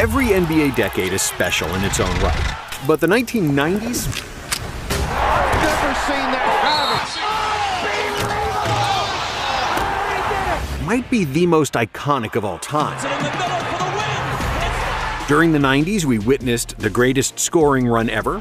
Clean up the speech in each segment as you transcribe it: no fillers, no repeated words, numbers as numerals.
Every NBA decade is special in its own right, but the 1990s? I've never seen that. Might be the most iconic of all time. During the 90s, we witnessed the greatest scoring run ever,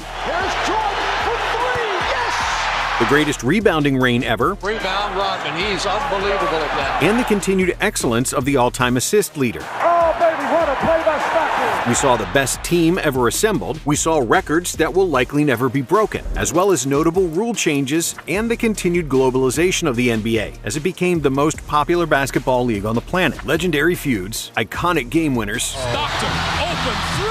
the greatest rebounding reign ever, Rebound Rodman, he's unbelievable at that. and the continued excellence of the all-time assist leader. Oh, baby, what a play by Scottie. We saw the best team ever assembled, we saw records that will likely never be broken, as well as notable rule changes and the continued globalization of the NBA as it became the most popular basketball league on the planet. Legendary feuds, iconic game winners, Stockton, open three,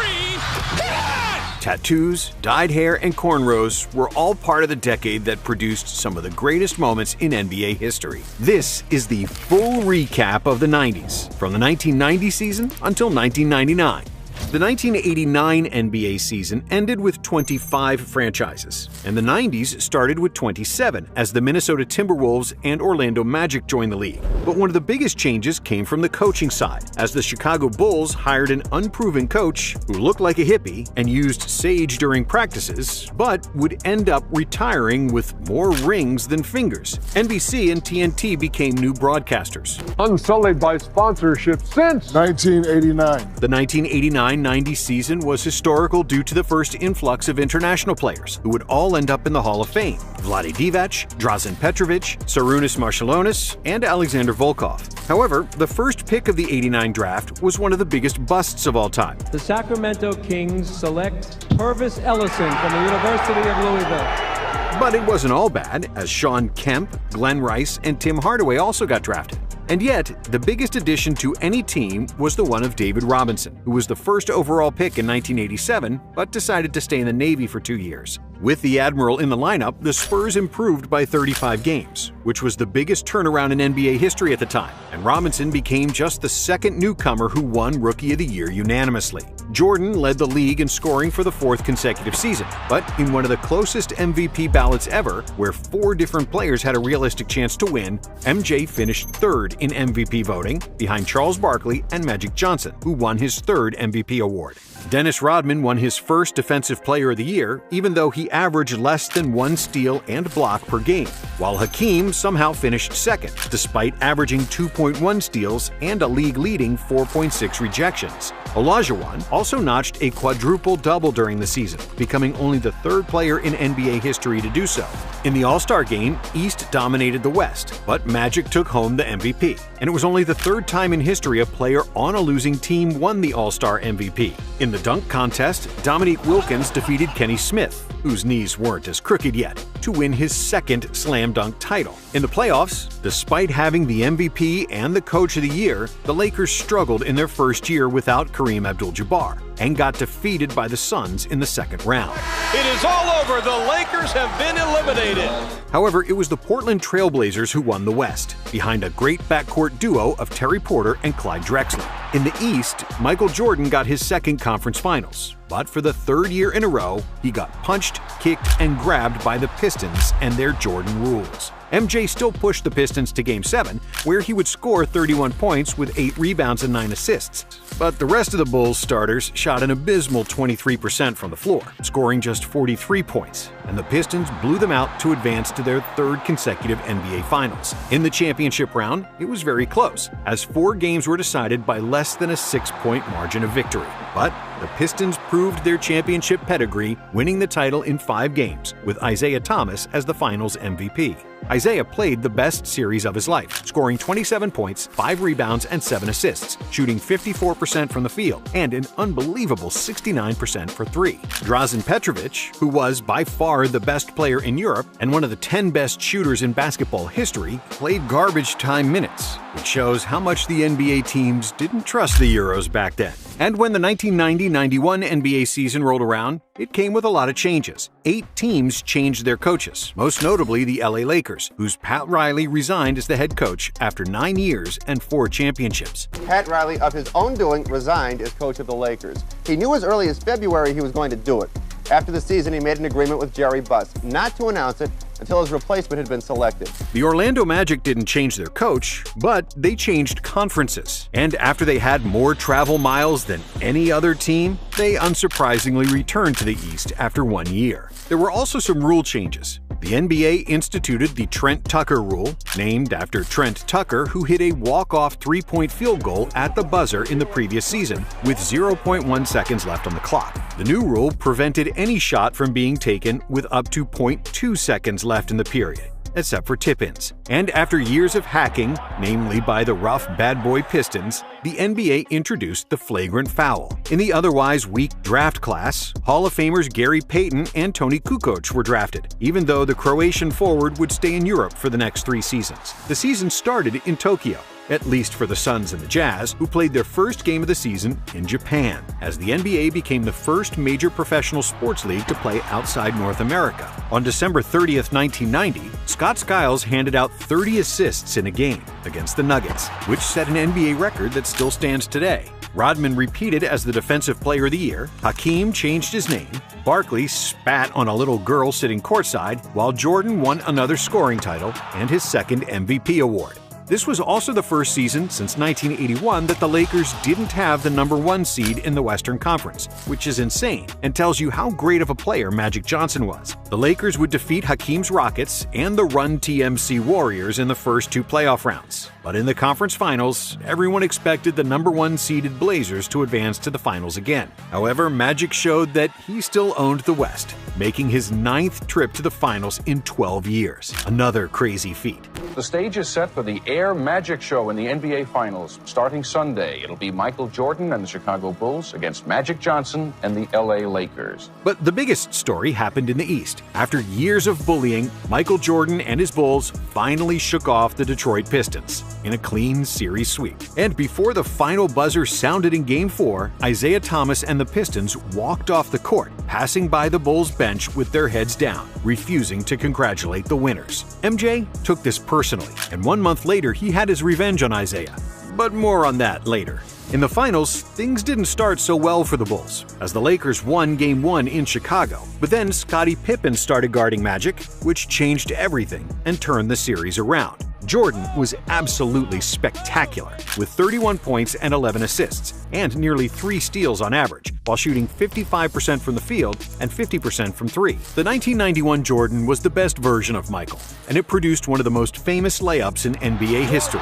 tattoos, dyed hair, and cornrows were all part of the decade that produced some of the greatest moments in NBA history. This is the full recap of the 90s, from the 1990 season until 1999. The 1989 NBA season ended with 25 franchises, and the 90s started with 27 as the Minnesota Timberwolves and Orlando Magic joined the league. But one of the biggest changes came from the coaching side, as the Chicago Bulls hired an unproven coach who looked like a hippie and used sage during practices, but would end up retiring with more rings than fingers. NBC and TNT became new broadcasters. Unsullied by sponsorship since 1989. The 1989-90 season was historical due to the first influx of international players who would all end up in the Hall of Fame: Vlade Divac, Drazen Petrovic, Sarunas Marciulionis, and Alexander Volkov. However, the first pick of the '89 draft was one of the biggest busts of all time. The Sacramento Kings select Purvis Ellison from the University of Louisville. But it wasn't all bad, as Sean Kemp, Glenn Rice, and Tim Hardaway also got drafted. And yet, the biggest addition to any team was the one of David Robinson, who was the first overall pick in 1987, but decided to stay in the Navy for 2 years. With the Admiral in the lineup, the Spurs improved by 35 games, which was the biggest turnaround in NBA history at the time, and Robinson became just the second newcomer who won Rookie of the Year unanimously. Jordan led the league in scoring for the fourth consecutive season, but in one of the closest MVP ballots ever, where 4 different players had a realistic chance to win, MJ finished third in MVP voting, behind Charles Barkley and Magic Johnson, who won his third MVP award. Dennis Rodman won his first Defensive Player of the Year, even though he averaged less than 1 steal and block per game, while Hakeem somehow finished second, despite averaging 2.1 steals and a league-leading 4.6 rejections. Olajuwon also notched a quadruple-double during the season, becoming only the 3rd player in NBA history to do so. In the All-Star game, East dominated the West, but Magic took home the MVP, and it was only the 3rd time in history a player on a losing team won the All-Star MVP. In the dunk contest, Dominique Wilkins defeated Kenny Smith, whose knees weren't as crooked yet, to win his 2nd slam dunk title. In the playoffs, despite having the MVP and the Coach of the Year, the Lakers struggled in their first year without Kareem Abdul-Jabbar and got defeated by the Suns in the 2nd round. It is all over. The Lakers have been eliminated. However, it was the Portland Trail Blazers who won the West, behind a great backcourt duo of Terry Porter and Clyde Drexler. In the East, Michael Jordan got his 2nd conference finals, but for the 3rd year in a row, he got punched, kicked, and grabbed by the Pistons and their Jordan rules. MJ still pushed the Pistons to Game 7, where he would score 31 points with 8 rebounds and 9 assists. But the rest of the Bulls starters shot an abysmal 23% from the floor, scoring just 43 points, and the Pistons blew them out to advance to their 3rd consecutive NBA Finals. In the championship round, it was very close, as 4 games were decided by less than a 6-point margin of victory. But the Pistons proved their championship pedigree, winning the title in 5 games, with Isaiah Thomas as the Finals MVP. Isaiah played the best series of his life, scoring 27 points, 5 rebounds, and 7 assists, shooting 54% from the field and an unbelievable 69% for 3. Drazen Petrovic, who was by far the best player in Europe and one of the 10 best shooters in basketball history, played garbage time minutes, which shows how much the NBA teams didn't trust the Euros back then. And when the 1990-91 NBA season rolled around, it came with a lot of changes. 8 teams changed their coaches, most notably the LA Lakers, whose Pat Riley resigned as the head coach after 9 years and 4 championships. Pat Riley, of his own doing, resigned as coach of the Lakers. He knew as early as February he was going to do it. After the season, he made an agreement with Jerry Buss not to announce it until his replacement had been selected. The Orlando Magic didn't change their coach, but they changed conferences. And after they had more travel miles than any other team, they unsurprisingly returned to the East after 1 year. There were also some rule changes. The NBA instituted the Trent Tucker rule, named after Trent Tucker, who hit a walk-off three-point field goal at the buzzer in the previous season, with 0.1 seconds left on the clock. The new rule prevented any shot from being taken with up to 0.2 seconds left in the period, except for tip-ins. And after years of hacking, namely by the rough bad boy Pistons, the NBA introduced the flagrant foul. In the otherwise weak draft class, Hall of Famers Gary Payton and Toni Kukoc were drafted, even though the Croatian forward would stay in Europe for the next 3 seasons. The season started in Tokyo, at least for the Suns and the Jazz, who played their first game of the season in Japan, as the NBA became the first major professional sports league to play outside North America. On December 30th, 1990, Scott Skiles handed out 30 assists in a game against the Nuggets, which set an NBA record that still stands today. Rodman repeated as the Defensive Player of the Year, Hakeem changed his name, Barkley spat on a little girl sitting courtside, while Jordan won another scoring title and his second MVP award. This was also the first season since 1981 that the Lakers didn't have the #1 seed in the Western Conference, which is insane and tells you how great of a player Magic Johnson was. The Lakers would defeat Hakeem's Rockets and the Run TMC Warriors in the first 2 playoff rounds. But in the conference finals, everyone expected the #1 seeded Blazers to advance to the finals again. However, Magic showed that he still owned the West, making his 9th trip to the finals in 12 years. Another crazy feat. The stage is set for the Air Magic Show in the NBA Finals. Starting Sunday, it'll be Michael Jordan and the Chicago Bulls against Magic Johnson and the LA Lakers. But the biggest story happened in the East. After years of bullying, Michael Jordan and his Bulls finally shook off the Detroit Pistons in a clean series sweep. And before the final buzzer sounded in Game 4, Isaiah Thomas and the Pistons walked off the court, passing by the Bulls bench with their heads down, refusing to congratulate the winners. MJ took this personally, and 1 month later he had his revenge on Isaiah. But more on that later. In the finals, things didn't start so well for the Bulls, as the Lakers won Game 1 in Chicago. But then Scottie Pippen started guarding Magic, which changed everything and turned the series around. Jordan was absolutely spectacular, with 31 points and 11 assists, and nearly 3 steals on average, while shooting 55% from the field and 50% from 3. The 1991 Jordan was the best version of Michael, and it produced one of the most famous layups in NBA history.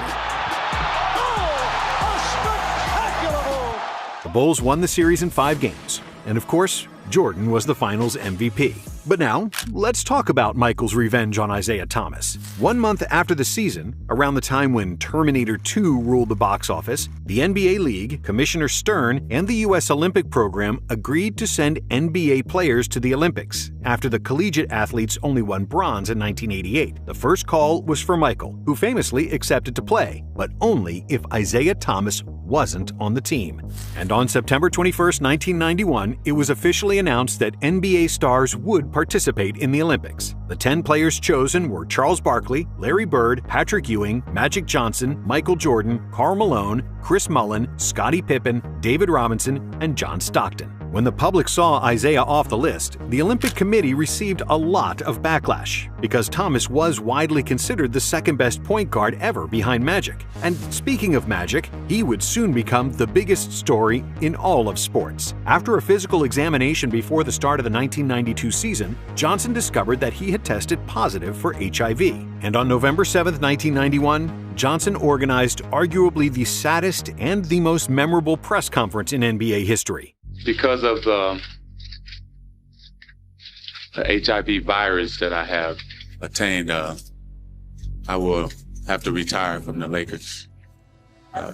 The Bulls won the series in 5 games, and of course, Jordan was the finals MVP. But now, let's talk about Michael's revenge on Isaiah Thomas. 1 month after the season, around the time when Terminator 2 ruled the box office, the NBA League, Commissioner Stern, and the U.S. Olympic program agreed to send NBA players to the Olympics after the collegiate athletes only won bronze in 1988. The first call was for Michael, who famously accepted to play, but only if Isaiah Thomas wasn't on the team. And on September 21, 1991, it was officially announced that NBA stars would participate in the Olympics. The 10 players chosen were Charles Barkley, Larry Bird, Patrick Ewing, Magic Johnson, Michael Jordan, Karl Malone, Chris Mullin, Scottie Pippen, David Robinson, and John Stockton. When the public saw Isaiah off the list, the Olympic Committee received a lot of backlash, because Thomas was widely considered the second-best point guard ever behind Magic. And speaking of Magic, he would soon become the biggest story in all of sports. After a physical examination before the start of the 1992 season, Johnson discovered that he had tested positive for HIV. And on November 7, 1991, Johnson organized arguably the saddest and the most memorable press conference in NBA history. Because of the HIV virus that I have attained, I will have to retire from the Lakers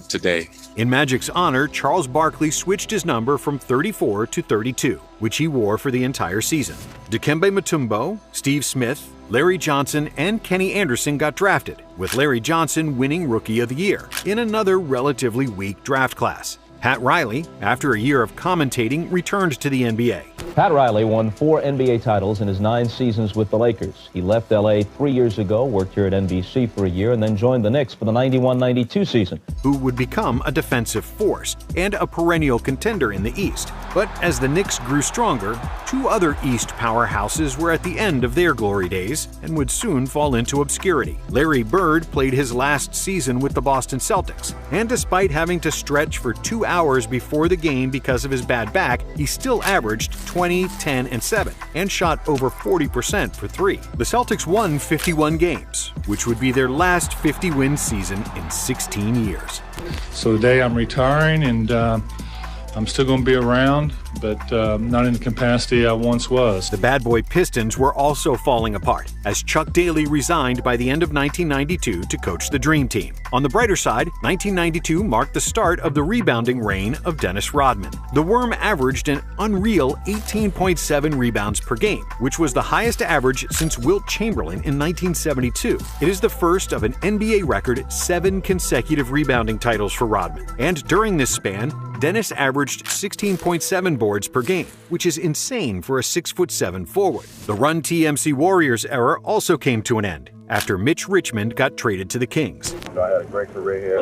today. In Magic's honor, Charles Barkley switched his number from 34 to 32, which he wore for the entire season. Dikembe Mutombo, Steve Smith, Larry Johnson, and Kenny Anderson got drafted, with Larry Johnson winning Rookie of the Year in another relatively weak draft class. Pat Riley, after a year of commentating, returned to the NBA. Pat Riley won 4 NBA titles in his 9 seasons with the Lakers. He left L.A. 3 years ago, worked here at NBC for a year, and then joined the Knicks for the 91-92 season. Who would become a defensive force and a perennial contender in the East. But as the Knicks grew stronger, 2 other East powerhouses were at the end of their glory days and would soon fall into obscurity. Larry Bird played his last season with the Boston Celtics, and despite having to stretch for 2 hours before the game because of his bad back, he still averaged 20, 10, and 7, and shot over 40% for 3. The Celtics won 51 games, which would be their last 50-win season in 16 years. So today I'm retiring, and I'm still going to be around, but not in the capacity I once was. The bad boy Pistons were also falling apart, as Chuck Daly resigned by the end of 1992 to coach the Dream Team. On the brighter side, 1992 marked the start of the rebounding reign of Dennis Rodman. The Worm averaged an unreal 18.7 rebounds per game, which was the highest average since Wilt Chamberlain in 1972. It is the first of an NBA record 7 consecutive rebounding titles for Rodman. And during this span, Dennis averaged 16.7 boards per game, which is insane for a 6'7" forward. The Run TMC Warriors era also came to an end after Mitch Richmond got traded to the Kings. I had a great career here.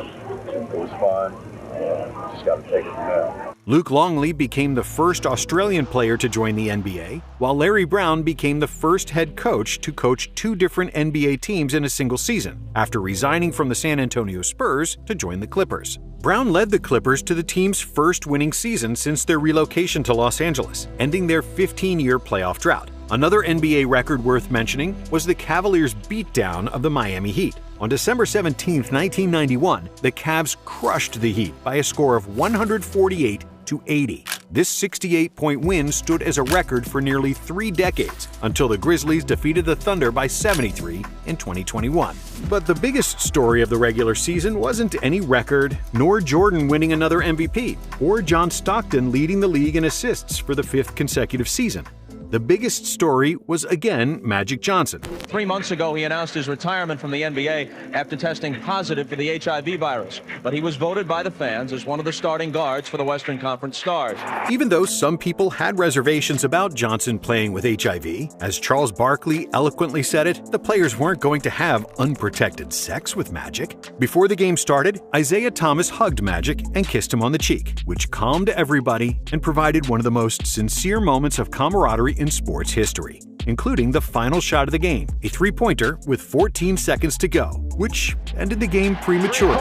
It was fun. Just got to take it from there. Luke Longley became the first Australian player to join the NBA, while Larry Brown became the first head coach to coach 2 different NBA teams in a single season, after resigning from the San Antonio Spurs to join the Clippers. Brown led the Clippers to the team's first winning season since their relocation to Los Angeles, ending their 15-year playoff drought. Another NBA record worth mentioning was the Cavaliers' beatdown of the Miami Heat. On December 17, 1991, the Cavs crushed the Heat by a score of 148-80. This 68-point win stood as a record for nearly 3 decades, until the Grizzlies defeated the Thunder by 73 in 2021. But the biggest story of the regular season wasn't any record, nor Jordan winning another MVP, or John Stockton leading the league in assists for the 5th consecutive season. The biggest story was again Magic Johnson. 3 months ago, he announced his retirement from the NBA after testing positive for the HIV virus. But he was voted by the fans as one of the starting guards for the Western Conference Stars. Even though some people had reservations about Johnson playing with HIV, as Charles Barkley eloquently said it, the players weren't going to have unprotected sex with Magic. Before the game started, Isaiah Thomas hugged Magic and kissed him on the cheek, which calmed everybody and provided one of the most sincere moments of camaraderie in sports history, including the final shot of the game, a 3-pointer with 14 seconds to go, which ended the game prematurely.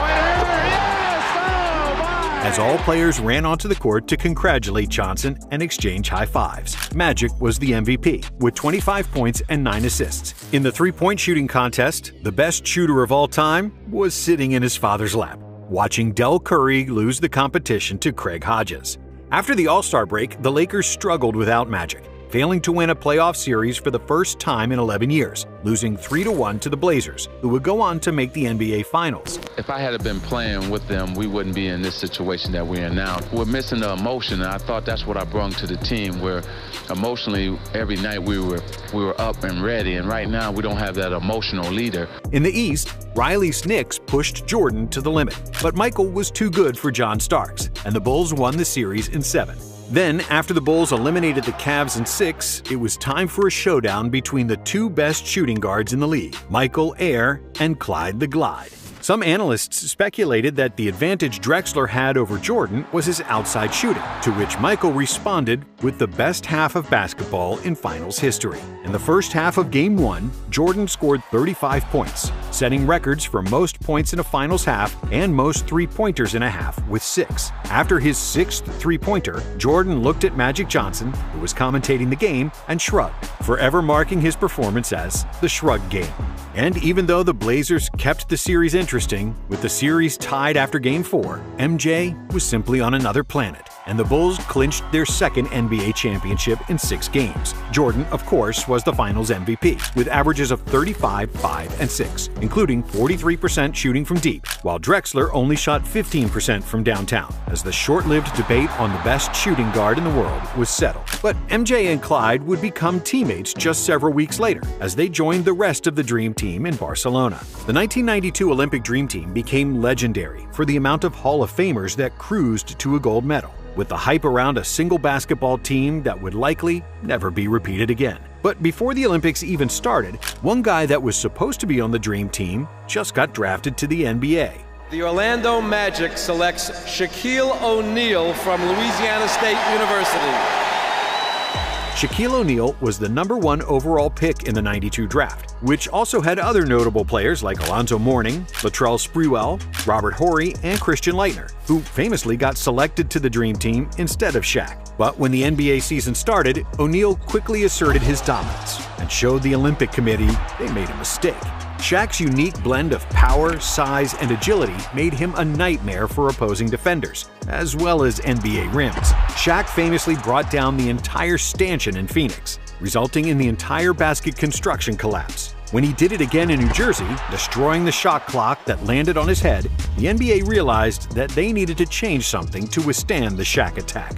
As all players ran onto the court to congratulate Johnson and exchange high fives. Magic was the MVP, with 25 points and 9 assists. In the 3-point shooting contest, the best shooter of all time was sitting in his father's lap, watching Del Curry lose the competition to Craig Hodges. After the All-Star break, the Lakers struggled without Magic, failing to win a playoff series for the first time in 11 years, losing 3-1 to the Blazers, who would go on to make the NBA Finals. If I had been playing with them, we wouldn't be in this situation that we're in now. We're missing the emotion, and I thought that's what I brought to the team, where emotionally every night we were up and ready, and right now we don't have that emotional leader. In the East, Riley's Knicks pushed Jordan to the limit, but Michael was too good for John Starks, and the Bulls won the series in 7. Then, after the Bulls eliminated the Cavs in 6, it was time for a showdown between the 2 best shooting guards in the league, Michael Ayer and Clyde the Glide. Some analysts speculated that the advantage Drexler had over Jordan was his outside shooting, to which Michael responded with the best half of basketball in finals history. In the first half of Game 1, Jordan scored 35 points, setting records for most points in a finals half and most 3-pointers in a half with 6. After his 6th 3-pointer, Jordan looked at Magic Johnson, who was commentating the game, and shrugged, forever marking his performance as the Shrug Game. And even though the Blazers kept the series interesting, with the series tied after Game 4, MJ was simply on another planet, and the Bulls clinched their 2nd NBA championship in 6 games. Jordan, of course, was the finals MVP, with averages of 35, 5, and 6, including 43% shooting from deep, while Drexler only shot 15% from downtown, as the short-lived debate on the best shooting guard in the world was settled. But MJ and Clyde would become teammates just several weeks later, as they joined the rest of the Dream Team in Barcelona. The 1992 Olympic Dream Team became legendary for the amount of Hall of Famers that cruised to a gold medal, with the hype around a single basketball team that would likely never be repeated again. But before the Olympics even started, one guy that was supposed to be on the Dream Team just got drafted to the NBA. The Orlando Magic selects Shaquille O'Neal from Louisiana State University. Shaquille O'Neal was the #1 overall pick in the '92 draft, which also had other notable players like Alonzo Mourning, Latrell Sprewell, Robert Horry, and Christian Laettner, who famously got selected to the Dream Team instead of Shaq. But when the NBA season started, O'Neal quickly asserted his dominance and showed the Olympic Committee they made a mistake. Shaq's unique blend of power, size, and agility made him a nightmare for opposing defenders, as well as NBA rims. Shaq famously brought down the entire stanchion in Phoenix, resulting in the entire basket construction collapse. When he did it again in New Jersey, destroying the shot clock that landed on his head, the NBA realized that they needed to change something to withstand the Shaq attack.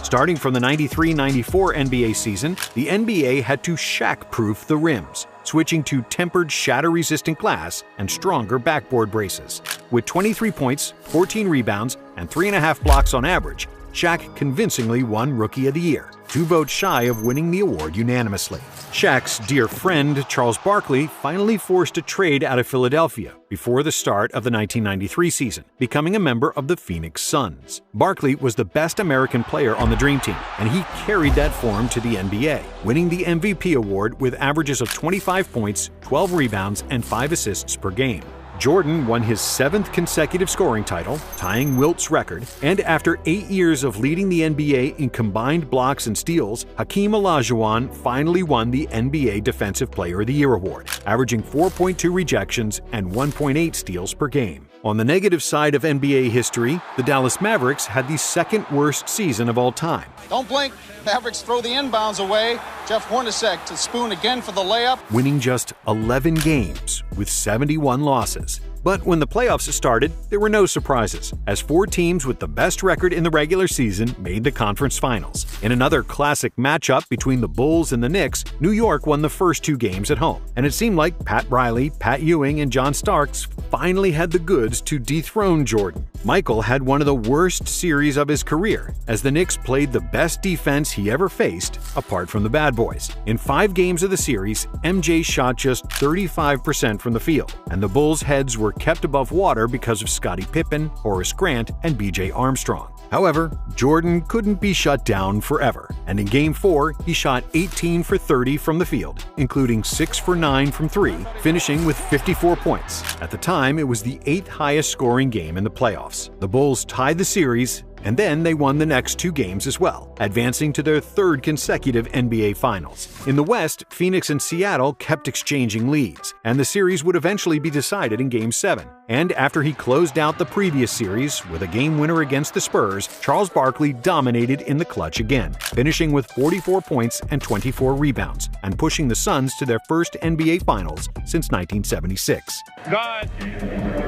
Starting from the 93-94 NBA season, the NBA had to Shaq-proof the rims, switching to tempered shatter-resistant glass and stronger backboard braces. With 23 points, 14 rebounds, and 3.5 blocks on average, Shaq convincingly won Rookie of the Year, 2 votes shy of winning the award unanimously. Shaq's dear friend, Charles Barkley, finally forced a trade out of Philadelphia before the start of the 1993 season, becoming a member of the Phoenix Suns. Barkley was the best American player on the Dream Team, and he carried that form to the NBA, winning the MVP award with averages of 25 points, 12 rebounds, and 5 assists per game. Jordan won his 7th consecutive scoring title, tying Wilt's record, and after 8 years of leading the NBA in combined blocks and steals, Hakeem Olajuwon finally won the NBA Defensive Player of the Year award, averaging 4.2 rejections and 1.8 steals per game. On the negative side of NBA history, the Dallas Mavericks had the 2nd worst season of all time. Don't blink. Mavericks throw the inbounds away. Jeff Hornacek to Spoon again for the layup. Winning just 11 games with 71 losses. But when the playoffs started, there were no surprises, as 4 teams with the best record in the regular season made the conference finals. In another classic matchup between the Bulls and the Knicks, New York won the first 2 games at home, and it seemed like Pat Riley, Pat Ewing, and John Starks finally had the goods to dethrone Jordan. Michael had one of the worst series of his career, as the Knicks played the best defense he ever faced, apart from the Bad Boys. In 5 games of the series, MJ shot just 35% from the field, and the Bulls' heads were kept above water because of Scottie Pippen, Horace Grant, and B.J. Armstrong. However, Jordan couldn't be shut down forever, and in Game 4, he shot 18 for 30 from the field, including 6 for 9 from 3, finishing with 54 points. At the time, it was the 8th highest scoring game in the playoffs. The Bulls tied the series, and then they won the next 2 games as well, advancing to their 3rd consecutive NBA Finals. In the West, Phoenix and Seattle kept exchanging leads, and the series would eventually be decided in Game 7. And after he closed out the previous series with a game winner against the Spurs, Charles Barkley dominated in the clutch again, finishing with 44 points and 24 rebounds, and pushing the Suns to their first NBA Finals since 1976. God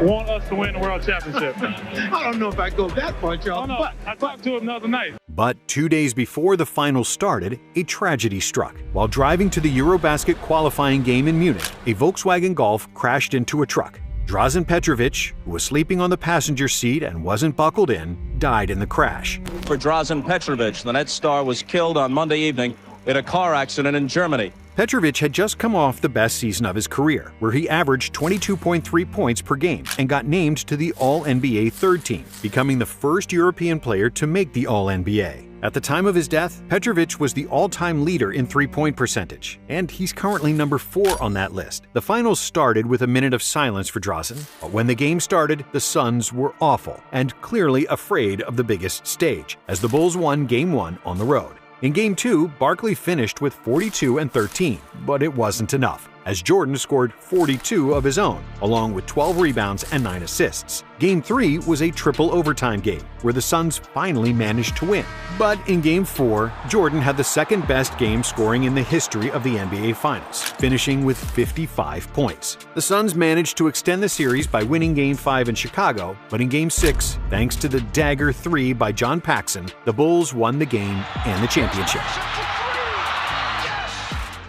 want us to win the World Championship. I don't know if I go that far, y'all. Oh, no. I talked to him the other night. But 2 days before the finals started, a tragedy struck. While driving to the Eurobasket qualifying game in Munich, a Volkswagen Golf crashed into a truck. Drazen Petrovic, who was sleeping on the passenger seat and wasn't buckled in, died in the crash. For Drazen Petrovic, the Nets star was killed on Monday evening in a car accident in Germany. Petrovic had just come off the best season of his career, where he averaged 22.3 points per game and got named to the All-NBA 3rd team, becoming the first European player to make the All-NBA. At the time of his death, Petrovic was the all-time leader in three-point percentage, and he's currently number 4 on that list. The finals started with a minute of silence for Drazen, but when the game started, the Suns were awful and clearly afraid of the biggest stage, as the Bulls won Game 1 on the road. In Game 2, Barkley finished with 42 and 13, but it wasn't enough, as Jordan scored 42 of his own, along with 12 rebounds and 9 assists. Game 3 was a triple overtime game, where the Suns finally managed to win. But in Game 4, Jordan had the 2nd best game scoring in the history of the NBA Finals, finishing with 55 points. The Suns managed to extend the series by winning Game 5 in Chicago, but in Game 6, thanks to the dagger 3 by John Paxson, the Bulls won the game and the championship.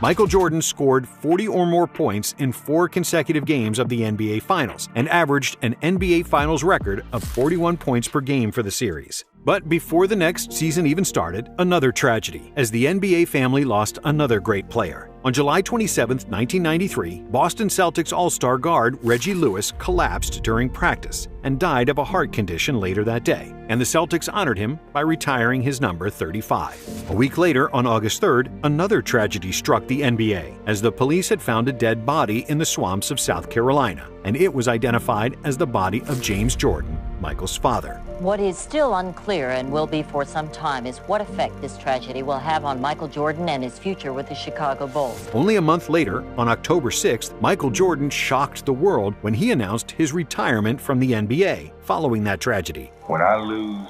Michael Jordan scored 40 or more points in 4 consecutive games of the NBA Finals and averaged an NBA Finals record of 41 points per game for the series. But before the next season even started, another tragedy, as the NBA family lost another great player. On July 27, 1993, Boston Celtics All-Star guard Reggie Lewis collapsed during practice and died of a heart condition later that day, and the Celtics honored him by retiring his number 35. A week later, on August 3rd, another tragedy struck the NBA, as the police had found a dead body in the swamps of South Carolina, and it was identified as the body of James Jordan, Michael's father. What is still unclear, and will be for some time, is what effect this tragedy will have on Michael Jordan and his future with the Chicago Bulls. Only a month later, on October 6th, Michael Jordan shocked the world when he announced his retirement from the NBA following that tragedy. When I lose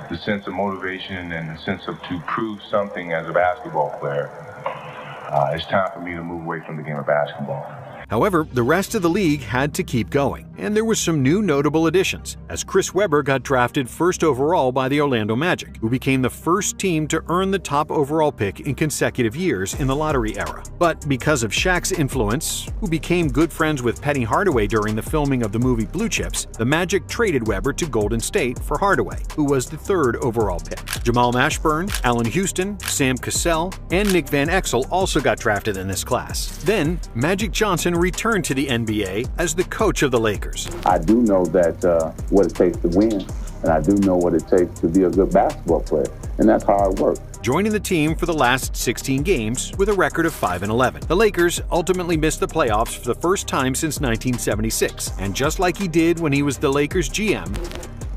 the sense of motivation and the sense of to prove something as a basketball player, it's time for me to move away from the game of basketball. However, the rest of the league had to keep going, and there were some new notable additions, as Chris Webber got drafted first overall by the Orlando Magic, who became the first team to earn the top overall pick in consecutive years in the lottery era. But because of Shaq's influence, who became good friends with Penny Hardaway during the filming of the movie Blue Chips, the Magic traded Webber to Golden State for Hardaway, who was the third overall pick. Jamal Mashburn, Allen Houston, Sam Cassell, and Nick Van Exel also got drafted in this class. Then, Magic Johnson returned to the NBA as the coach of the Lakers. I do know that what it takes to win, and I do know what it takes to be a good basketball player, and that's hard work. Joining the team for the last 16 games with a record of 5-11. The Lakers ultimately missed the playoffs for the first time since 1976, and just like he did when he was the Lakers GM,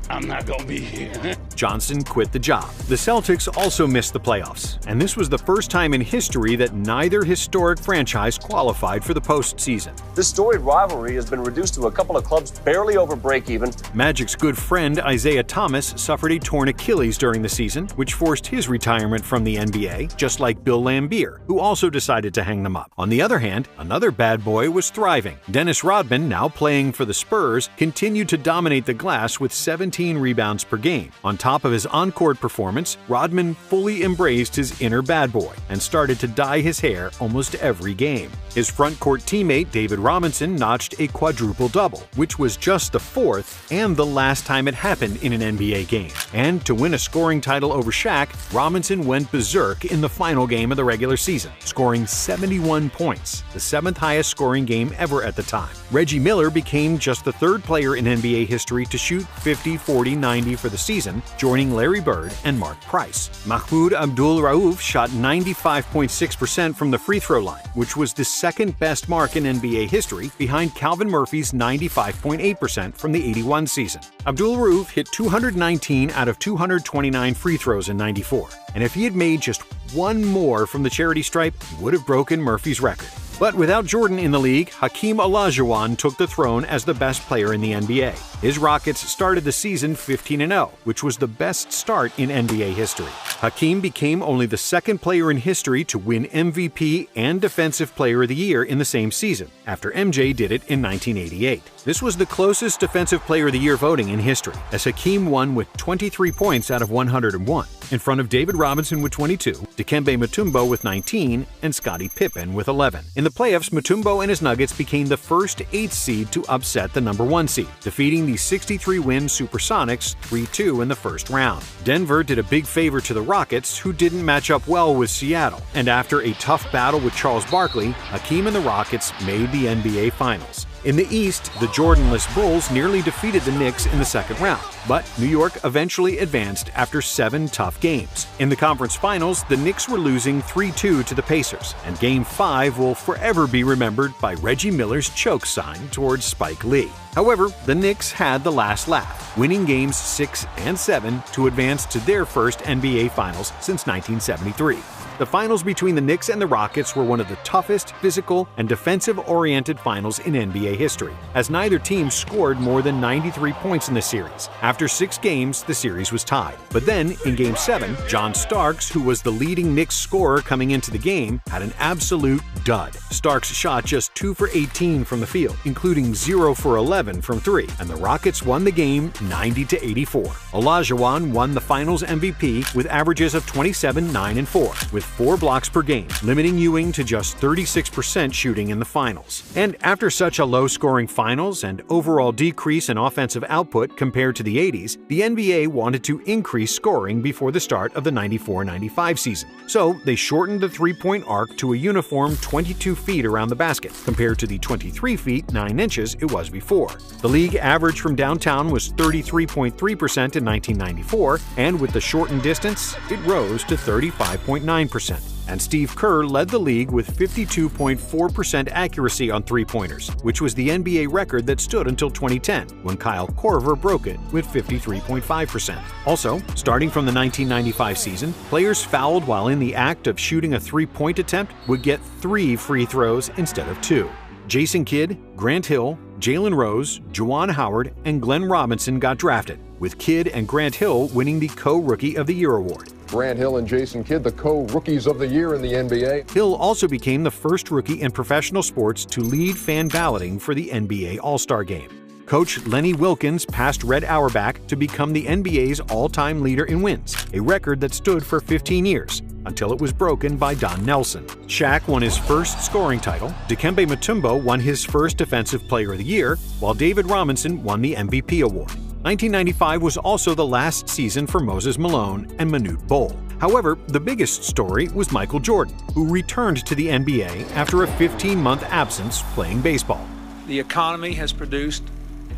I'm not gonna be here. Johnson quit the job. The Celtics also missed the playoffs, and this was the first time in history that neither historic franchise qualified for the postseason. This storied rivalry has been reduced to a couple of clubs barely over break-even. Magic's good friend Isaiah Thomas suffered a torn Achilles during the season, which forced his retirement from the NBA, just like Bill Laimbeer, who also decided to hang them up. On the other hand, another bad boy was thriving. Dennis Rodman, now playing for the Spurs, continued to dominate the glass with 17 rebounds per game. On top of his on-court performance, Rodman fully embraced his inner bad boy and started to dye his hair almost every game. His front-court teammate David Robinson notched a quadruple-double, which was just the fourth and the last time it happened in an NBA game. And to win a scoring title over Shaq, Robinson went berserk in the final game of the regular season, scoring 71 points, the 7th highest scoring game ever at the time. Reggie Miller became just the third player in NBA history to shoot 50, 40, 90 for the season, joining Larry Bird and Mark Price. Mahmoud Abdul-Rauf shot 95.6% from the free throw line, which was the second best mark in NBA history, behind Calvin Murphy's 95.8% from the 81 season. Abdul-Rauf hit 219 out of 229 free throws in '94, and if he had made just one more from the charity stripe, he would have broken Murphy's record. But without Jordan in the league, Hakeem Olajuwon took the throne as the best player in the NBA. His Rockets started the season 15-0, which was the best start in NBA history. Hakeem became only the second player in history to win MVP and Defensive Player of the Year in the same season, after MJ did it in 1988. This was the closest Defensive Player of the Year voting in history, as Hakeem won with 23 points out of 101, in front of David Robinson with 22, Dikembe Mutombo with 19, and Scottie Pippen with 11. In the playoffs, Mutombo and his Nuggets became the first 8th seed to upset the number 1 seed, defeating the 63-win Supersonics 3-2 in the first round. Denver did a big favor to the Rockets, who didn't match up well with Seattle, and after a tough battle with Charles Barkley, Hakeem and the Rockets made the NBA Finals. In the East, the Jordanless Bulls nearly defeated the Knicks in the second round, but New York eventually advanced after 7 tough games. In the conference finals, the Knicks were losing 3-2 to the Pacers, and Game 5 will forever be remembered by Reggie Miller's choke sign towards Spike Lee. However, the Knicks had the last laugh, winning Games 6 and 7 to advance to their first NBA Finals since 1973. The finals between the Knicks and the Rockets were one of the toughest, physical, and defensive-oriented finals in NBA history, as neither team scored more than 93 points in the series. After 6 games, the series was tied. But then, in Game 7, John Starks, who was the leading Knicks scorer coming into the game, had an absolute dud. Starks shot just 2 for 18 from the field, including 0 for 11 from 3, and the Rockets won the game 90-84. Olajuwon won the Finals MVP with averages of 27, 9, and 4, with 4 blocks per game, limiting Ewing to just 36% shooting in the finals. And after such a low-scoring finals and overall decrease in offensive output compared to the 80s, the NBA wanted to increase scoring before the start of the 94-95 season. So they shortened the three-point arc to a uniform 22 feet around the basket, compared to the 23 feet 9 inches it was before. The league average from downtown was 33.3% in 1994, and with the shortened distance, it rose to 35.9%. And Steve Kerr led the league with 52.4% accuracy on three-pointers, which was the NBA record that stood until 2010, when Kyle Korver broke it with 53.5%. Also, starting from the 1995 season, players fouled while in the act of shooting a three-point attempt would get 3 free throws instead of 2. Jason Kidd, Grant Hill, Jalen Rose, Juwan Howard, and Glenn Robinson got drafted, with Kidd and Grant Hill winning the Co-Rookie of the Year award. Grant Hill and Jason Kidd, the co-rookies of the year in the NBA. Hill also became the first rookie in professional sports to lead fan balloting for the NBA All-Star Game. Coach Lenny Wilkins passed Red Auerbach to become the NBA's all-time leader in wins, a record that stood for 15 years, until it was broken by Don Nelson. Shaq won his first scoring title, Dikembe Mutombo won his first Defensive Player of the Year, while David Robinson won the MVP award. 1995 was also the last season for Moses Malone and Manute Bol. However, the biggest story was Michael Jordan, who returned to the NBA after a 15-month absence playing baseball. The economy has produced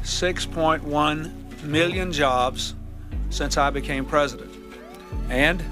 6.1 million jobs since I became president. And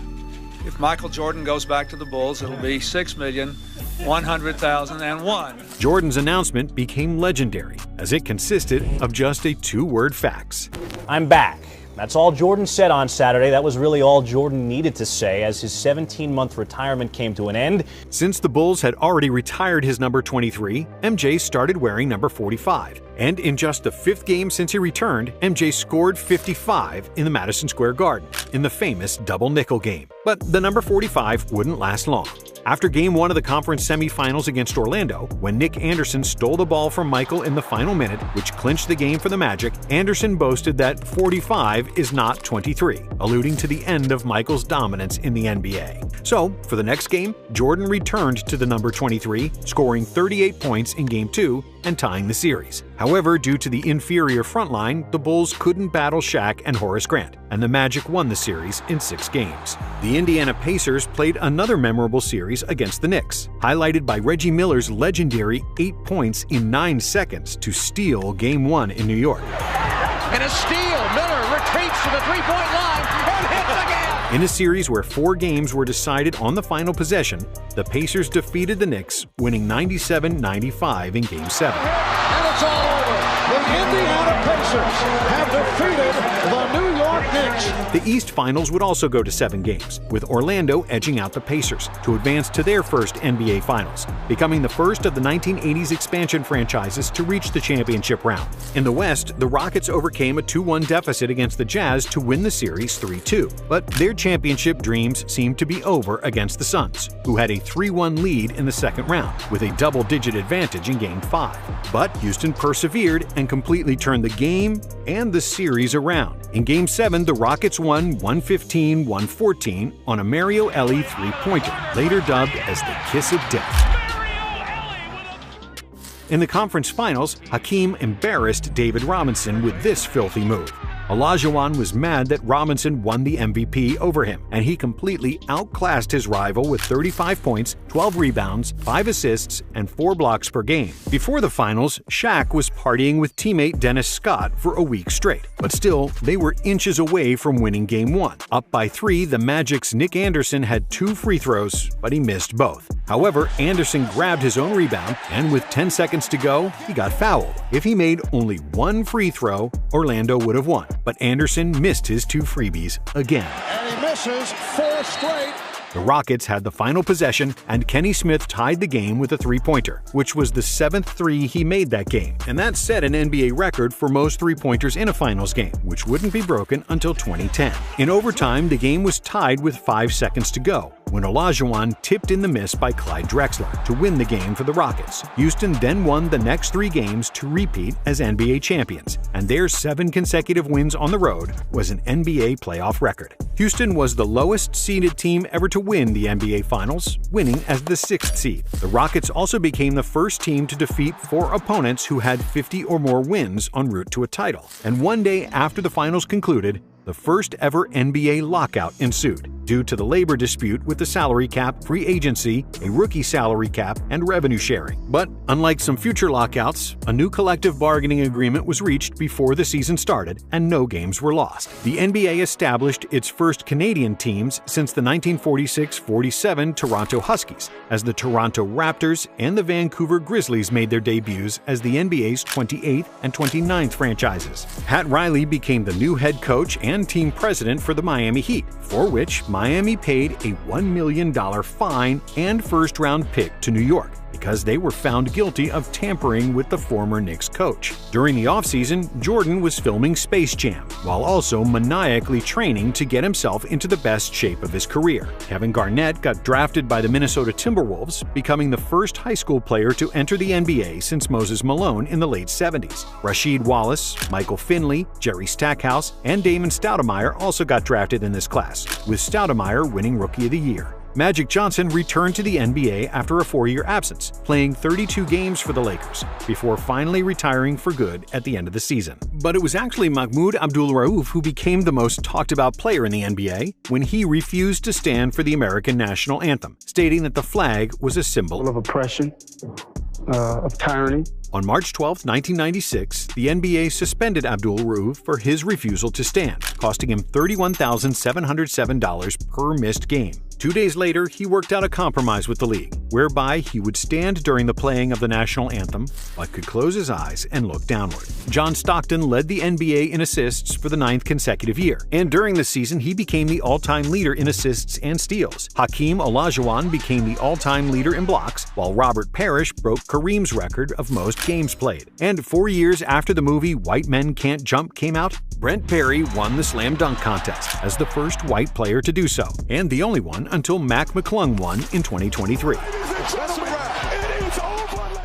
if Michael Jordan goes back to the Bulls, it'll be 6,100,001. Jordan's announcement became legendary, as it consisted of just a 2-word fax. I'm back. That's all Jordan said on Saturday. That was really all Jordan needed to say as his 17-month retirement came to an end. Since the Bulls had already retired his number 23, MJ started wearing number 45. And in just the 5th game since he returned, MJ scored 55 in the Madison Square Garden in the famous double nickel game. But the number 45 wouldn't last long. After Game 1 of the conference semifinals against Orlando, when Nick Anderson stole the ball from Michael in the final minute, which clinched the game for the Magic, Anderson boasted that 45 is not 23, alluding to the end of Michael's dominance in the NBA. So, for the next game, Jordan returned to the number 23, scoring 38 points in Game 2 and tying the series. However, due to the inferior front line, the Bulls couldn't battle Shaq and Horace Grant, and the Magic won the series in 6 games. The Indiana Pacers played another memorable series against the Knicks, highlighted by Reggie Miller's legendary 8 points in 9 seconds to steal Game 1 in New York. And a steal, Miller retreats to the three-point line and hits again! In a series where 4 games were decided on the final possession, the Pacers defeated the Knicks, winning 97-95 in Game 7. And it's all over. The Indiana Pacers have defeated the New York Knicks. The East Finals would also go to 7 games, with Orlando edging out the Pacers to advance to their first NBA Finals, becoming the first of the 1980s expansion franchises to reach the championship round. In the West, the Rockets overcame a 2-1 deficit against the Jazz to win the series 3-2, but their championship dreams seemed to be over against the Suns, who had a 3-1 lead in the second round, with a double-digit advantage in Game 5. But Houston persevered and completely turned the game and the series around. In Game 7, the Rockets won 115-114 on a Mario Elie three-pointer, later dubbed as the Kiss of Death. In the conference finals, Hakeem embarrassed David Robinson with this filthy move. Olajuwon was mad that Robinson won the MVP over him, and he completely outclassed his rival with 35 points, 12 rebounds, 5 assists, and 4 blocks per game. Before the finals, Shaq was partying with teammate Dennis Scott for a week straight, but still, they were inches away from winning Game 1. Up by 3, the Magic's Nick Anderson had 2 free throws, but he missed both. However, Anderson grabbed his own rebound, and with 10 seconds to go, he got fouled. If he made only 1 free throw, Orlando would have won. But Anderson missed his 2 freebies again. And he misses 4 straight. The Rockets had the final possession, and Kenny Smith tied the game with a three-pointer, which was the 7th 3 he made that game, and that set an NBA record for most three-pointers in a finals game, which wouldn't be broken until 2010. In overtime, the game was tied with 5 seconds to go, when Olajuwon tipped in the miss by Clyde Drexler to win the game for the Rockets. Houston then won the next 3 games to repeat as NBA champions, and their 7 consecutive wins on the road was an NBA playoff record. Houston was the lowest-seeded team ever to win the NBA Finals, winning as the 6th seed. The Rockets also became the first team to defeat 4 opponents who had 50 or more wins en route to a title. And one day after the finals concluded, the first ever NBA lockout ensued due to the labor dispute with the salary cap, free agency, a rookie salary cap, and revenue sharing. But unlike some future lockouts, a new collective bargaining agreement was reached before the season started and no games were lost. The NBA established its first Canadian teams since the 1946-47 Toronto Huskies, as the Toronto Raptors and the Vancouver Grizzlies made their debuts as the NBA's 28th and 29th franchises. Pat Riley became the new head coach and team president for the Miami Heat, for which Miami paid a $1 million fine and first-round pick to New York because they were found guilty of tampering with the former Knicks coach. During the offseason, Jordan was filming Space Jam, while also maniacally training to get himself into the best shape of his career. Kevin Garnett got drafted by the Minnesota Timberwolves, becoming the first high school player to enter the NBA since Moses Malone in the late 70s. Rasheed Wallace, Michael Finley, Jerry Stackhouse, and Damon Stoudemire also got drafted in this class, with Stoudemire winning Rookie of the Year. Magic Johnson returned to the NBA after a 4-year absence, playing 32 games for the Lakers, before finally retiring for good at the end of the season. But it was actually Mahmoud Abdul-Rauf who became the most talked-about player in the NBA when he refused to stand for the American national anthem, stating that the flag was a symbol of oppression, of tyranny. On March 12, 1996, the NBA suspended Abdul-Rauf for his refusal to stand, costing him $31,707 per missed game. 2 days later, he worked out a compromise with the league, whereby he would stand during the playing of the national anthem, but could close his eyes and look downward. John Stockton led the NBA in assists for the 9th consecutive year, and during the season he became the all-time leader in assists and steals. Hakeem Olajuwon became the all-time leader in blocks, while Robert Parrish broke Kareem's record of most games played. And 4 years after the movie White Men Can't Jump came out, Brent Perry won the slam dunk contest as the first white player to do so, and the only one until Mac McClung won in 2023.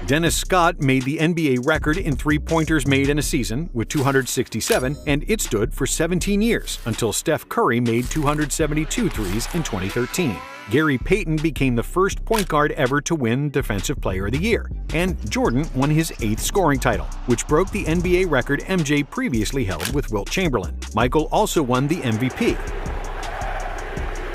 Dennis Scott made the NBA record in three-pointers made in a season with 267, and it stood for 17 years until Steph Curry made 272 threes in 2013. Gary Payton became the first point guard ever to win Defensive Player of the Year, and Jordan won his 8th scoring title, which broke the NBA record MJ previously held with Wilt Chamberlain. Michael also won the MVP,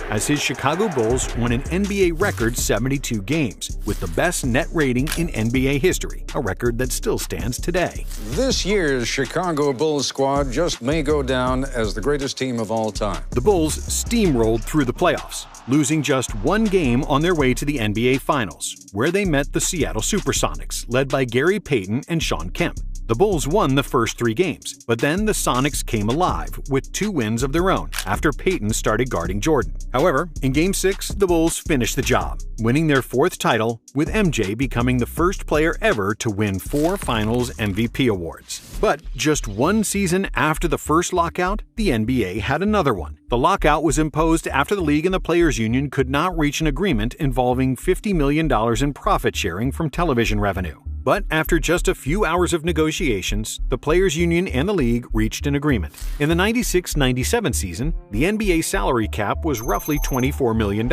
as his Chicago Bulls won an NBA record 72 games, with the best net rating in NBA history, a record that still stands today. This year's Chicago Bulls squad just may go down as the greatest team of all time. The Bulls steamrolled through the playoffs, losing just one game on their way to the NBA Finals, where they met the Seattle Supersonics, led by Gary Payton and Shawn Kemp. The Bulls won the first 3 games, but then the Sonics came alive with 2 wins of their own after Payton started guarding Jordan. However, in Game 6, the Bulls finished the job, winning their 4th title, with MJ becoming the first player ever to win 4 Finals MVP awards. But just 1 season after the first lockout, the NBA had another one. The lockout was imposed after the league and the players' union could not reach an agreement involving $50 million in profit sharing from television revenue. But after just a few hours of negotiations, the Players' Union and the league reached an agreement. In the 96-97 season, the NBA salary cap was roughly $24 million.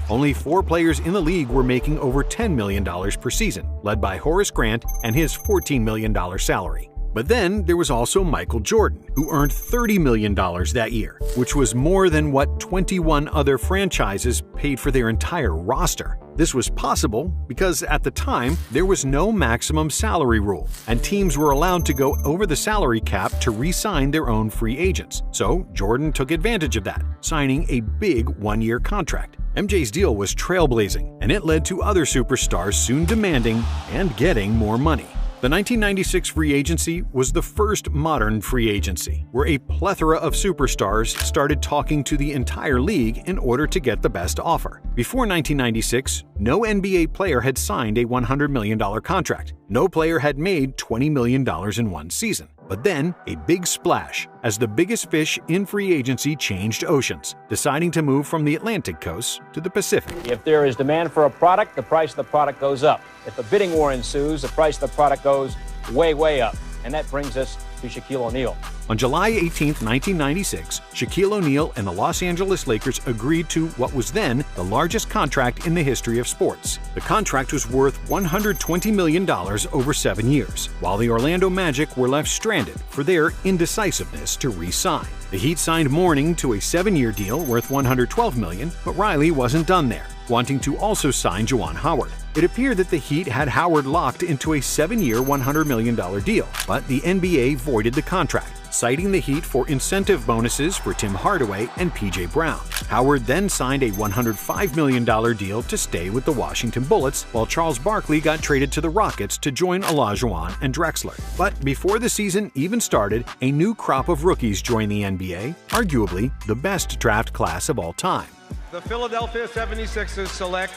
Only 4 players in the league were making over $10 million per season, led by Horace Grant and his $14 million salary. But then there was also Michael Jordan, who earned $30 million that year, which was more than what 21 other franchises paid for their entire roster. This was possible because at the time, there was no maximum salary rule, and teams were allowed to go over the salary cap to re-sign their own free agents. So Jordan took advantage of that, signing a big 1-year contract. MJ's deal was trailblazing, and it led to other superstars soon demanding and getting more money. The 1996 free agency was the first modern free agency, where a plethora of superstars started talking to the entire league in order to get the best offer. Before 1996, no NBA player had signed a $100 million contract. No player had made $20 million in one season. But then, a big splash, as the biggest fish in free agency changed oceans, deciding to move from the Atlantic coast to the Pacific. If there is demand for a product, the price of the product goes up. If a bidding war ensues, the price of the product goes way, way up. And that brings us to Shaquille O'Neal. On July 18, 1996, Shaquille O'Neal and the Los Angeles Lakers agreed to what was then the largest contract in the history of sports. The contract was worth $120 million over 7 years, while the Orlando Magic were left stranded for their indecisiveness to re-sign. The Heat signed Mourning to a 7-year deal worth $112 million, but Riley wasn't done there, wanting to also sign Juwan Howard. It appeared that the Heat had Howard locked into a 7-year, $100 million deal, but the NBA voided the contract, citing the Heat for incentive bonuses for Tim Hardaway and P.J. Brown. Howard then signed a $105 million deal to stay with the Washington Bullets, while Charles Barkley got traded to the Rockets to join Olajuwon and Drexler. But before the season even started, a new crop of rookies joined the NBA, arguably the best draft class of all time. The Philadelphia 76ers select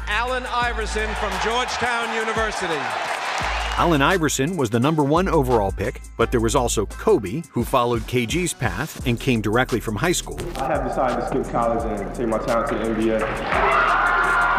Allen Iverson from Georgetown University. Allen Iverson was the #1 overall pick, but there was also Kobe, who followed KG's path and came directly from high school. I have decided to skip college and take my talent to the NBA.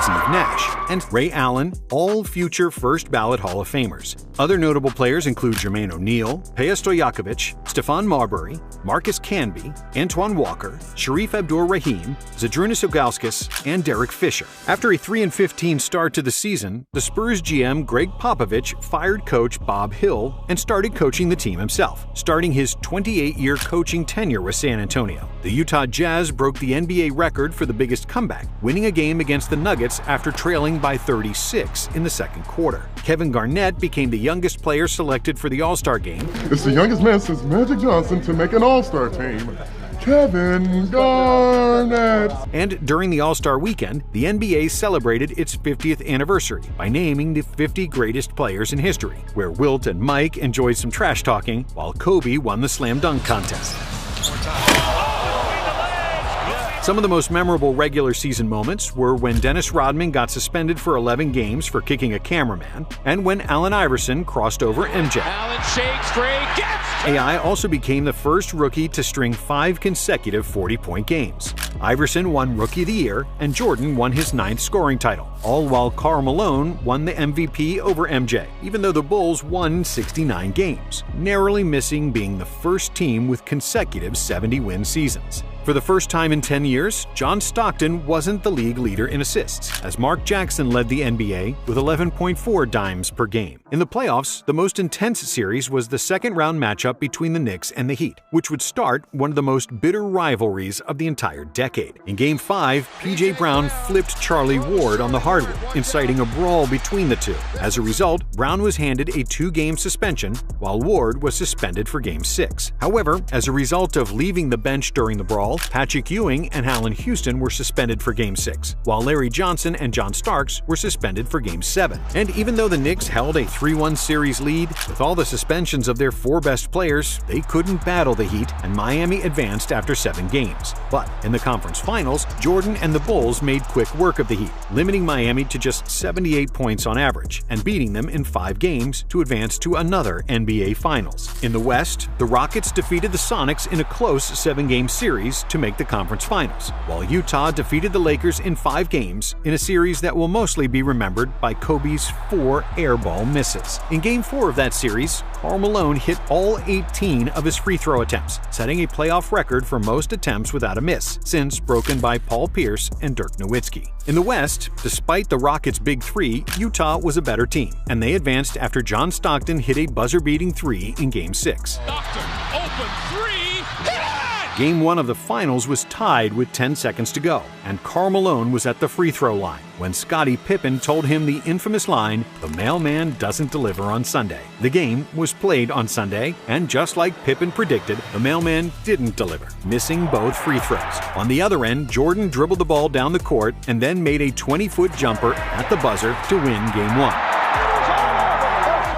Steve Nash, and Ray Allen, all future first-ballot Hall of Famers. Other notable players include Jermaine O'Neal, Peja Stojakovic, Stephon Marbury, Marcus Canby, Antoine Walker, Sharif Abdur-Rahim, Zydrunas Ilgauskas, and Derek Fisher. After a 3-15 start to the season, the Spurs GM Greg Popovich fired coach Bob Hill and started coaching the team himself, starting his 28-year coaching tenure with San Antonio. The Utah Jazz broke the NBA record for the biggest comeback, winning a game against the Nuggets after trailing by 36 in the second quarter. Kevin Garnett became the youngest player selected for the All-Star game. It's the youngest man since Magic Johnson to make an All-Star team, Kevin Garnett. And during the All-Star weekend, the NBA celebrated its 50th anniversary by naming the 50 greatest players in history, where Wilt and Mike enjoyed some trash talking, while Kobe won the slam dunk contest. Some of the most memorable regular season moments were when Dennis Rodman got suspended for 11 games for kicking a cameraman, and when Allen Iverson crossed over MJ. Allen shakes free, gets AI also became the first rookie to string 5 consecutive 40-point games. Iverson won Rookie of the Year, and Jordan won his 9th scoring title, all while Karl Malone won the MVP over MJ, even though the Bulls won 69 games, narrowly missing being the first team with consecutive 70-win seasons. For the first time in 10 years, John Stockton wasn't the league leader in assists, as Mark Jackson led the NBA with 11.4 dimes per game. In the playoffs, the most intense series was the second-round matchup between the Knicks and the Heat, which would start one of the most bitter rivalries of the entire decade. In Game 5, P.J. Brown flipped Charlie Ward on the hardwood, inciting a brawl between the two. As a result, Brown was handed a 2-game suspension, while Ward was suspended for Game 6. However, as a result of leaving the bench during the brawl, Patrick Ewing and Allen Houston were suspended for Game 6, while Larry Johnson and John Starks were suspended for Game 7. And even though the Knicks held a 3-1 series lead, with all the suspensions of their 4 best players, they couldn't battle the Heat, and Miami advanced after 7 games. But in the conference finals, Jordan and the Bulls made quick work of the Heat, limiting Miami to just 78 points on average, and beating them in 5 games to advance to another NBA Finals. In the West, the Rockets defeated the Sonics in a close 7-game series to make the conference finals, while Utah defeated the Lakers in 5 games in a series that will mostly be remembered by Kobe's 4 airball misses. In Game 4 of that series, Karl Malone hit all 18 of his free throw attempts, setting a playoff record for most attempts without a miss, since broken by Paul Pierce and Dirk Nowitzki. In the West, despite the Rockets' big 3, Utah was a better team, and they advanced after John Stockton hit a buzzer-beating 3 in Game 6. Stockton, open 3, hit it! Game 1 of the finals was tied with 10 seconds to go, and Karl Malone was at the free throw line when Scottie Pippen told him the infamous line, "The mailman doesn't deliver on Sunday." The game was played on Sunday, and just like Pippen predicted, the mailman didn't deliver, missing both free throws. On the other end, Jordan dribbled the ball down the court and then made a 20-foot jumper at the buzzer to win Game 1.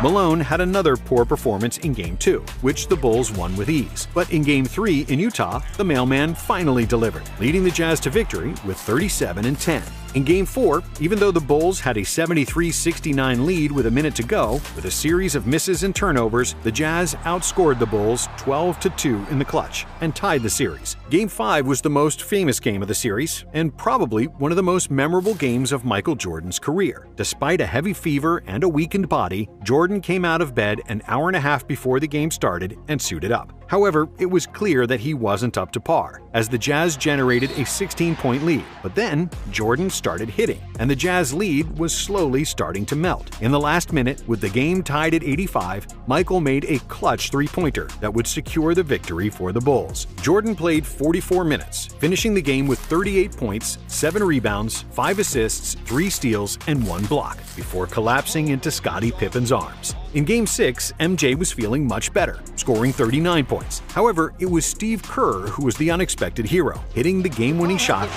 Malone had another poor performance in Game 2, which the Bulls won with ease. But in Game 3 in Utah, the mailman finally delivered, leading the Jazz to victory with 37-10. In Game 4, even though the Bulls had a 73-69 lead with a minute to go, with a series of misses and turnovers, the Jazz outscored the Bulls 12-2 in the clutch and tied the series. Game 5 was the most famous game of the series and probably one of the most memorable games of Michael Jordan's career. Despite a heavy fever and a weakened body, Jordan came out of bed an hour and a half before the game started and suited up. However, it was clear that he wasn't up to par, as the Jazz generated a 16-point lead. But then, Jordan started hitting, and the Jazz lead was slowly starting to melt. In the last minute, with the game tied at 85, Michael made a clutch three-pointer that would secure the victory for the Bulls. Jordan played 44 minutes, finishing the game with 38 points, 7 rebounds, 5 assists, 3 steals, and 1 block, before collapsing into Scottie Pippen's arms. In Game 6, MJ was feeling much better, scoring 39 points. However, it was Steve Kerr who was the unexpected hero, hitting the game-winning shot,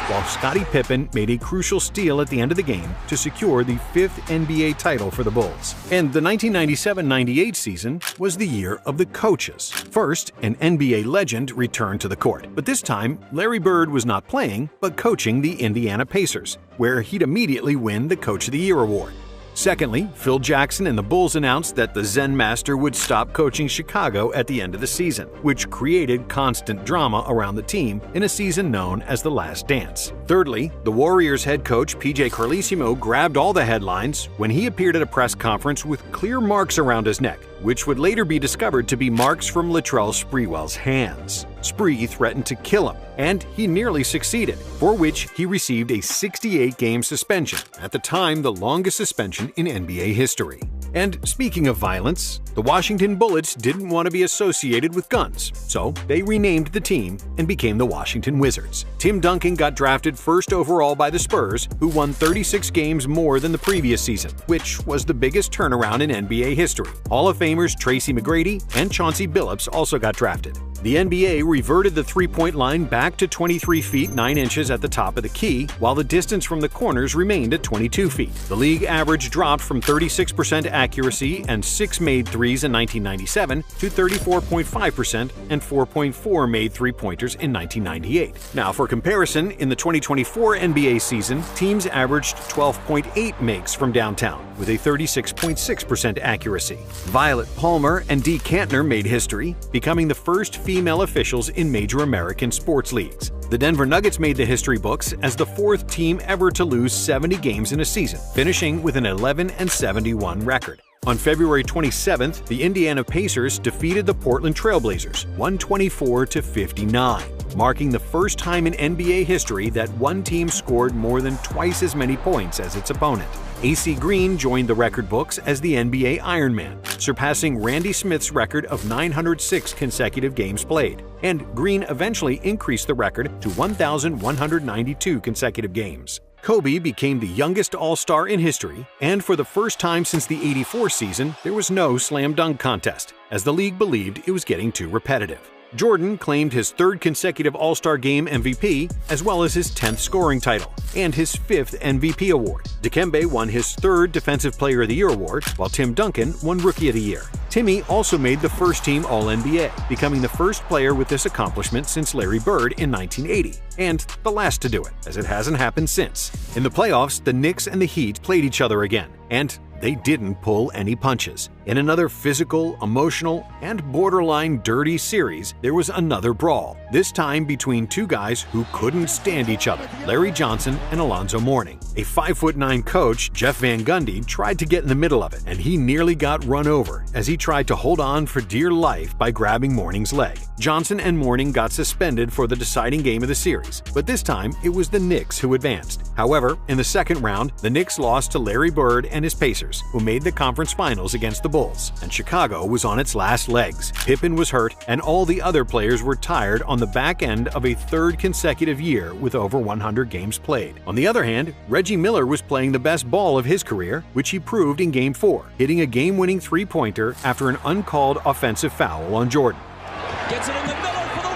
while Scottie Pippen made a crucial steal at the end of the game to secure the 5th NBA title for the Bulls. And the 1997-98 season was the year of the coaches. First, an NBA legend returned to the court, but this time, Larry Bird was not playing, but coaching the Indiana Pacers, where he'd immediately win the Coach of the Year award. Secondly, Phil Jackson and the Bulls announced that the Zen Master would stop coaching Chicago at the end of the season, which created constant drama around the team in a season known as The Last Dance. Thirdly, the Warriors head coach PJ Carlesimo grabbed all the headlines when he appeared at a press conference with clear marks around his neck, which would later be discovered to be marks from Latrell Sprewell's hands. Spree threatened to kill him, and he nearly succeeded, for which he received a 68-game suspension, at the time the longest suspension in NBA history. And speaking of violence, the Washington Bullets didn't want to be associated with guns, so they renamed the team and became the Washington Wizards. Tim Duncan got drafted first overall by the Spurs, who won 36 games more than the previous season, which was the biggest turnaround in NBA history. Hall of Famers Tracy McGrady and Chauncey Billups also got drafted. The NBA reverted the three-point line back to 23 feet 9 inches at the top of the key, while the distance from the corners remained at 22 feet. The league average dropped from 36% accuracy and 6 made threes in 1997 to 34.5% and 4.4 made three-pointers in 1998. Now, for comparison, in the 2024 NBA season, teams averaged 12.8 makes from downtown, with a 36.6% accuracy. Violet Palmer and Dee Kantner made history, becoming the first female officials in major American sports leagues. The Denver Nuggets made the history books as the 4th team ever to lose 70 games in a season, finishing with an 11-71 record. On February 27th, the Indiana Pacers defeated the Portland Trail Blazers 124-59, marking the first time in NBA history that one team scored more than twice as many points as its opponent. AC Green joined the record books as the NBA Iron Man, surpassing Randy Smith's record of 906 consecutive games played, and Green eventually increased the record to 1,192 consecutive games. Kobe became the youngest All-Star in history, and for the first time since the '84 season, there was no slam dunk contest, as the league believed it was getting too repetitive. Jordan claimed his 3rd consecutive All-Star Game MVP, as well as his 10th scoring title, and his 5th MVP award. Dikembe won his 3rd Defensive Player of the Year award, while Tim Duncan won Rookie of the Year. Timmy also made the first-team All-NBA, becoming the first player with this accomplishment since Larry Bird in 1980, and the last to do it, as it hasn't happened since. In the playoffs, the Knicks and the Heat played each other again, and they didn't pull any punches. In another physical, emotional, and borderline dirty series, there was another brawl, this time between two guys who couldn't stand each other, Larry Johnson and Alonzo Mourning. A 5'9" coach, Jeff Van Gundy, tried to get in the middle of it, and he nearly got run over as he tried to hold on for dear life by grabbing Mourning's leg. Johnson and Mourning got suspended for the deciding game of the series, but this time it was the Knicks who advanced. However, in the second round, the Knicks lost to Larry Bird and his Pacers, who made the conference finals against the Bulls, and Chicago was on its last legs. Pippen was hurt, and all the other players were tired on the back end of a 3rd consecutive year with over 100 games played. On the other hand, Reggie Miller was playing the best ball of his career, which he proved in Game 4, hitting a game-winning three-pointer after an uncalled offensive foul on Jordan. Gets it in the middle for the win!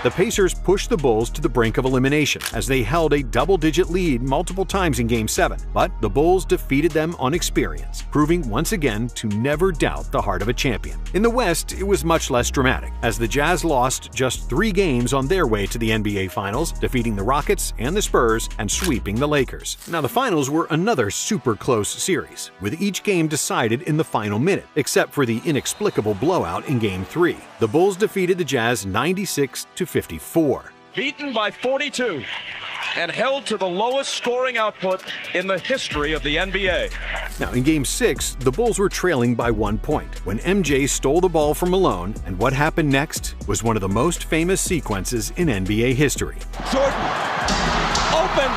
The Pacers pushed the Bulls to the brink of elimination as they held a double-digit lead multiple times in Game 7, but the Bulls defeated them on experience, proving once again to never doubt the heart of a champion. In the West, it was much less dramatic, as the Jazz lost just 3 games on their way to the NBA Finals, defeating the Rockets and the Spurs and sweeping the Lakers. Now, the Finals were another super close series, with each game decided in the final minute, except for the inexplicable blowout in Game 3. The Bulls defeated the Jazz 96-54. Beaten by 42 and held to the lowest scoring output in the history of the NBA. Now, in Game 6, the Bulls were trailing by 1 point when MJ stole the ball from Malone, and what happened next was one of the most famous sequences in NBA history. Jordan, open,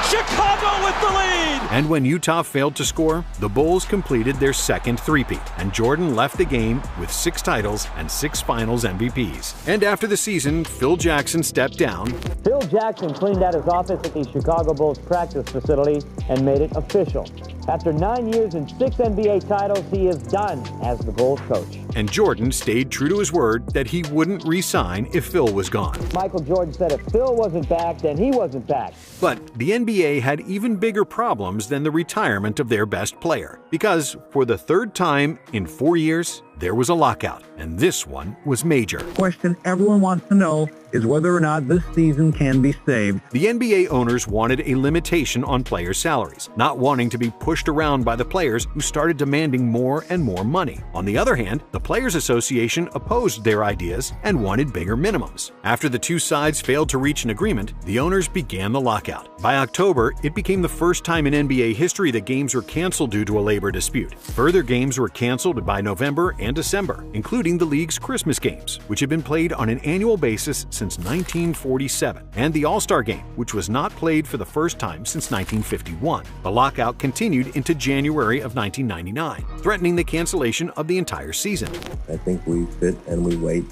Chicago with the lead! And when Utah failed to score, the Bulls completed their second three-peat, and Jordan left the game with 6 titles and 6 Finals MVPs. And after the season, Phil Jackson stepped down. Phil Jackson cleaned out his office at the Chicago Bulls practice facility and made it official. After 9 years and 6 NBA titles, he is done as the Bulls coach. And Jordan stayed true to his word that he wouldn't re-sign if Phil was gone. Michael Jordan said if Phil wasn't back, then he wasn't back. But the NBA had even bigger problems than the retirement of their best player, because for the 3rd time in 4 years, there was a lockout, and this one was major. The question everyone wants to know is whether or not this season can be saved. The NBA owners wanted a limitation on players' salaries, not wanting to be pushed around by the players who started demanding more and more money. On the other hand, the Players Association opposed their ideas and wanted bigger minimums. After the two sides failed to reach an agreement, the owners began the lockout. By October, it became the first time in NBA history that games were canceled due to a labor dispute. Further games were canceled by November and December, including the league's Christmas games, which had been played on an annual basis since 1947, and the All-Star Game, which was not played for the first time since 1951. The lockout continued into January of 1999, threatening the cancellation of the entire season. I think we sit and we wait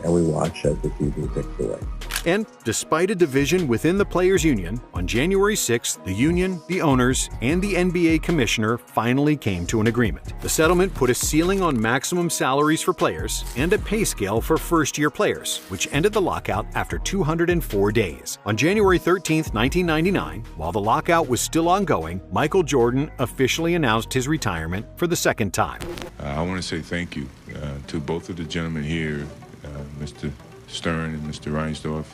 and we watch as the season ticks away. And despite a division within the Players' Union, on January 6th, the union, the owners, and the NBA commissioner finally came to an agreement. The settlement put a ceiling on maximum salaries for players and a pay scale for first-year players, which ended the lockout after 204 days. On January 13th, 1999, while the lockout was still ongoing, Michael Jordan officially announced his retirement for the 2nd time. I want to say thank you to both of the gentlemen here, Mr. Stern and Mr. Reinsdorf,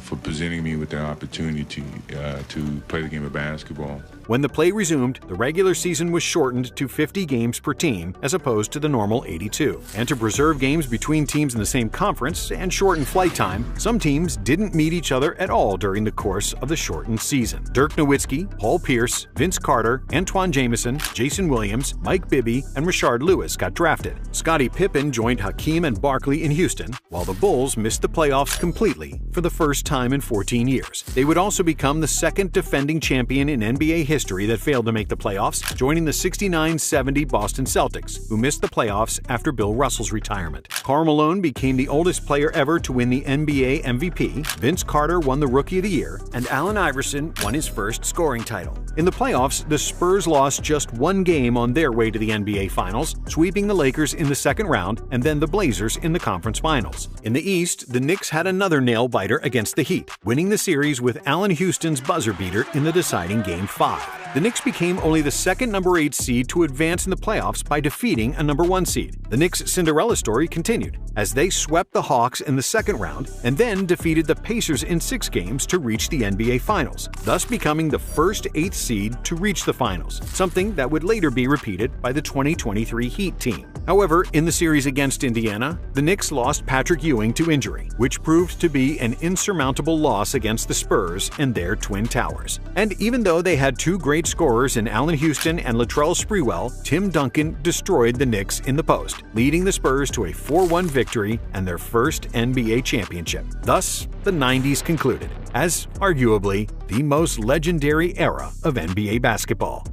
for presenting me with the opportunity to play the game of basketball. When the play resumed, the regular season was shortened to 50 games per team as opposed to the normal 82. And to preserve games between teams in the same conference and shorten flight time, some teams didn't meet each other at all during the course of the shortened season. Dirk Nowitzki, Paul Pierce, Vince Carter, Antoine Jameson, Jason Williams, Mike Bibby, and Rashard Lewis got drafted. Scottie Pippen joined Hakeem and Barkley in Houston, while the Bulls missed the playoffs completely for the first time in 14 years. They would also become the 2nd defending champion in NBA history that failed to make the playoffs, joining the 69-70 Boston Celtics, who missed the playoffs after Bill Russell's retirement. Karl Malone became the oldest player ever to win the NBA MVP, Vince Carter won the Rookie of the Year, and Allen Iverson won his first scoring title. In the playoffs, the Spurs lost just 1 game on their way to the NBA Finals, sweeping the Lakers in the 2nd round and then the Blazers in the conference finals. In the East, the Knicks had another nail-biter against the Heat, winning the series with Allen Houston's buzzer beater in the deciding Game 5. The Knicks became only the 2nd number 8 seed to advance in the playoffs by defeating a number 1 seed. The Knicks' Cinderella story continued, as they swept the Hawks in the 2nd round and then defeated the Pacers in 6 games to reach the NBA Finals, thus becoming the first 8th seed to reach the Finals, something that would later be repeated by the 2023 Heat team. However, in the series against Indiana, the Knicks lost Patrick Ewing to injury, which proved to be an insurmountable loss against the Spurs and their Twin Towers. And even though they had 2 great scorers in Allen Houston and Latrell Sprewell, Tim Duncan destroyed the Knicks in the post, leading the Spurs to a 4-1 victory and their first NBA championship. Thus, the 90s concluded as arguably the most legendary era of NBA basketball.